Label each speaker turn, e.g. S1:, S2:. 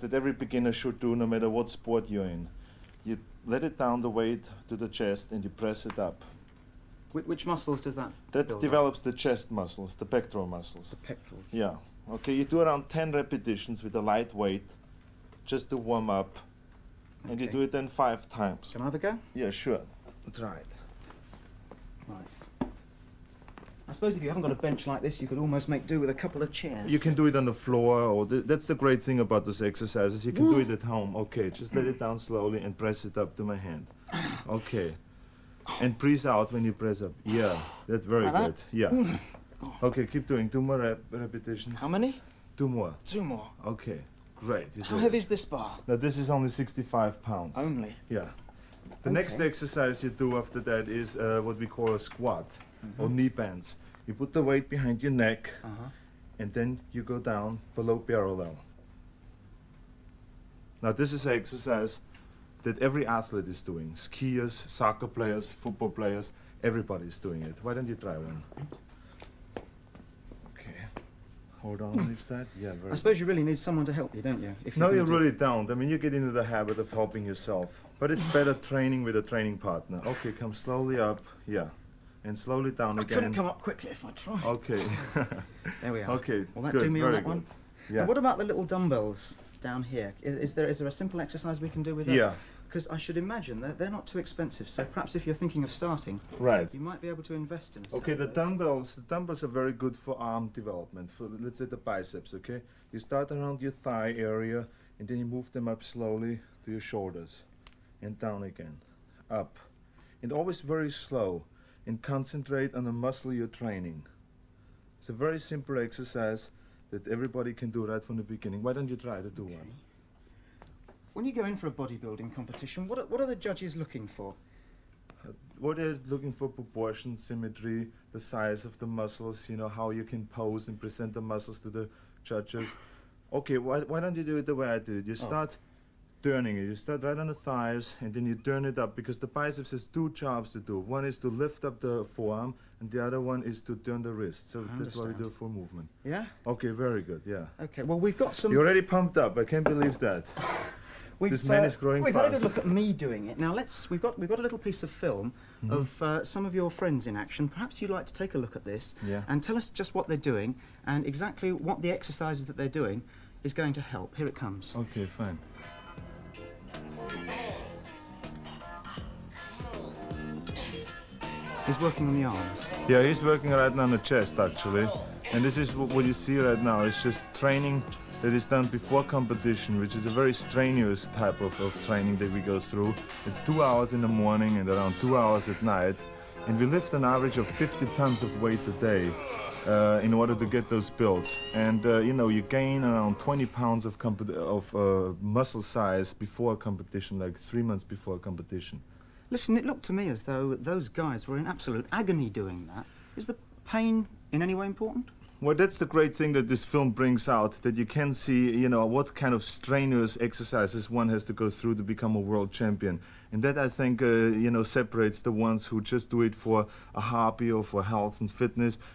S1: that every beginner should do no matter what sport you're in. You let it down the weight to the chest and you press it up.
S2: Which muscles does that
S1: That
S2: build
S1: develops the chest muscles, the pectoral muscles.
S2: up? The pectorals.
S1: Yeah. Okay, you do around 10 repetitions with a light weight just to warm up. And you
S2: Okay.
S1: do it then 5 times.
S2: Can I have a go?
S1: Yeah, sure. Try it.
S2: Right. I suppose if you haven't got a bench like this, you could almost make do with a couple of chairs.
S1: You can do it on the floor, or that's the great thing about this exercises. You can do it at home. Okay, just let it down slowly and press it up to my hand. Okay. And breathe out when you press up. Yeah, that's very
S2: Like
S1: good.
S2: that?
S1: Yeah. Okay, keep doing 2 more repetitions.
S2: How many?
S1: 2 more.
S2: 2 more.
S1: Okay, great. You
S2: How
S1: do
S2: heavy
S1: it.
S2: is this bar?
S1: Now this is only 65 pounds.
S2: Only.
S1: Yeah. The next
S2: Okay.
S1: exercise you do after that is what we call a squat or knee bends. You put the weight behind your neck
S2: Uh-huh.
S1: and then you go down below parallel. Now this is an exercise that every athlete is doing. Skiers, soccer players, football players, everybody's doing it. Why don't you try one? Okay. Hold on on each side. Yeah, very
S2: I suppose you really need someone to help you, don't you? If
S1: No,
S2: you're
S1: you
S2: gonna
S1: really don't. I mean, you get into the habit of helping yourself. But it's better training with a training partner. Okay, come slowly up. Yeah. And slowly down
S2: I
S1: again.
S2: couldn't come up quickly if I tried.
S1: Okay.
S2: There we are.
S1: Okay.
S2: Will that
S1: good,
S2: do me on
S1: very
S2: that one?
S1: good. Yeah.
S2: And what about the little dumbbells down here? Is there a simple exercise we can do with that?
S1: Yeah.
S2: Because I should imagine that they're not too expensive. So perhaps if you're thinking of starting,
S1: Right.
S2: you might be able to invest in a set
S1: Okay,
S2: of
S1: the
S2: those.
S1: dumbbells are very good for arm development, for let's say the biceps, okay? You start around your thigh area and then you move them up slowly to your shoulders and down again, up. And always very slow and concentrate on the muscle you're training. It's a very simple exercise that everybody can do right from the beginning. Why don't you try to do one?
S2: When you go in for a bodybuilding competition, what are the judges looking for?
S1: What they're looking for: proportion, symmetry, the size of the muscles, you know, how you can pose and present the muscles to the judges. Okay, why don't you do it the way I did it? You start turning it. You start right on the thighs and then you turn it up, because the biceps has 2 jobs to do. One is to lift up the forearm and the other one is to turn the wrist. So
S2: I
S1: that's why we do
S2: understand.
S1: a full movement.
S2: Yeah?
S1: Okay, very good, yeah.
S2: Okay, well we've got some...
S1: You're already pumped up, I can't believe that. This man is growing
S2: We've had a
S1: fast.
S2: good look at me doing it. Now we've got a little piece of film of some of your friends in action. Perhaps you'd like to take a look at this
S1: Yeah.
S2: and tell us just what they're doing and exactly what the exercises that they're doing is going to help. Here it comes.
S1: Okay, fine.
S2: He's working on the arms.
S1: Yeah, he's working right now on the chest actually. And this is what you see right now. It's just training that is done before competition, which is a very strenuous type of training that we go through. It's 2 hours in the morning and around 2 hours at night. And we lift an average of 50 tons of weights a day in order to get those builds. And you know, you gain around 20 pounds of muscle size before a competition, like 3 months before a competition.
S2: Listen, it looked to me as though those guys were in absolute agony doing that. Is the pain in any way important?
S1: Well, that's the great thing that this film brings out, that you can see, you know, what kind of strenuous exercises one has to go through to become a world champion. And that, I think, you know, separates the ones who just do it for a hobby or for health and fitness,